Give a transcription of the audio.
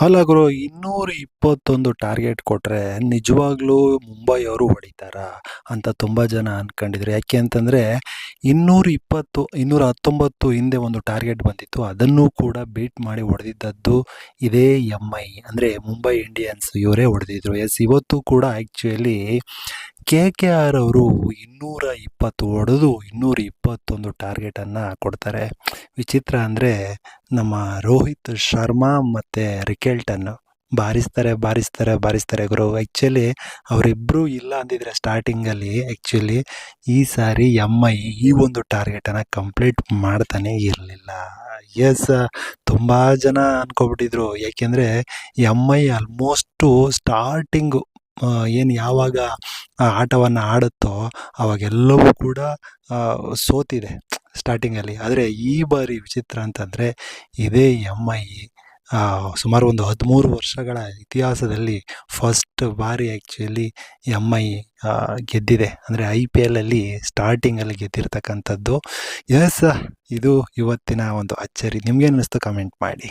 ಅಲ್ಲ ಗುರು, 221 ಟಾರ್ಗೆಟ್ ಕೊಟ್ರೆ ನಿಜವಾಗ್ಲೂ ಮುಂಬೈ ಅವರು ಹೊಡಿತಾರಾ ಅಂತ ತುಂಬಾ ಜನ ಅನ್ಕೊಂಡಿದ್ರು. ಯಾಕೆ ಅಂತಂದ್ರೆ 219 ಹಿಂದೆ ಒಂದು ಟಾರ್ಗೆಟ್ ಬಂದಿತ್ತು, ಅದನ್ನು ಕೂಡ ಬೀಟ್ ಮಾಡಿ ಹೊಡೆದಿದ್ದದ್ದು ಇದೇ ಎಂಐ ಅಂದ್ರೆ ಮುಂಬೈ ಇಂಡಿಯನ್ಸ್ ಇವರೇ ಹೊಡೆದಿದ್ರು. ಎಸ್, ಇವತ್ತು ಕೂಡ ಆಕ್ಚುಲಿ ಕೆ ಕೆ ಆರ್ ಅವರು 220 ಹೊಡೆದು 221 ಟಾರ್ಗೆಟನ್ನು ಕೊಡ್ತಾರೆ. ವಿಚಿತ್ರ ಅಂದರೆ ನಮ್ಮ ರೋಹಿತ್ ಶರ್ಮಾ ಮತ್ತು ರಿಕೆಲ್ಟನ್ ಬಾರಿಸ್ತಾರೆ ಗುರು. ಆ್ಯಕ್ಚುಲಿ ಅವರಿಬ್ಬರು ಇಲ್ಲ ಅಂದಿದ್ರೆ ಸ್ಟಾರ್ಟಿಂಗಲ್ಲಿ ಆ್ಯಕ್ಚುಲಿ ಈ ಸಾರಿ ಎಂಐ ಈ ಒಂದು ಟಾರ್ಗೆಟನ್ನು ಕಂಪ್ಲೀಟ್ ಮಾಡ್ತಾನೆ ಇರಲಿಲ್ಲ. ಎಸ್, ತುಂಬ ಜನ ಅನ್ಕೊಬಿಟ್ಟಿದ್ರು. ಯಾಕೆಂದರೆ ಎಂಐ ಆಲ್ಮೋಸ್ಟು ಸ್ಟಾರ್ಟಿಂಗು ಏನು ಯಾವಾಗ ಆಟವನ್ನು ಆಡುತ್ತೋ ಅವಾಗೆಲ್ಲವೂ ಕೂಡ ಸೋತಿದೆ ಸ್ಟಾರ್ಟಿಂಗಲ್ಲಿ. ಆದರೆ ಈ ಬಾರಿ ವಿಚಿತ್ರ ಅಂತಂದರೆ ಇದೇ ಎಂಐ ಸುಮಾರು ಒಂದು 13 ವರ್ಷಗಳ ಇತಿಹಾಸದಲ್ಲಿ ಫಸ್ಟ್ ಬಾರಿ ಆ್ಯಕ್ಚುಲಿ ಎಂಐ ಗೆದ್ದಿದೆ. ಅಂದರೆ ಐ ಪಿ ಎಲ್ಲಲ್ಲಿ ಸ್ಟಾರ್ಟಿಂಗಲ್ಲಿ ಗೆದ್ದಿರ್ತಕ್ಕಂಥದ್ದು. ಎಸ್, ಇದು ಇವತ್ತಿನ ಒಂದು ಅಚ್ಚರಿ. ನಿಮ್ಗೇನು ಅನ್ನಿಸ್ತು ಕಮೆಂಟ್ ಮಾಡಿ.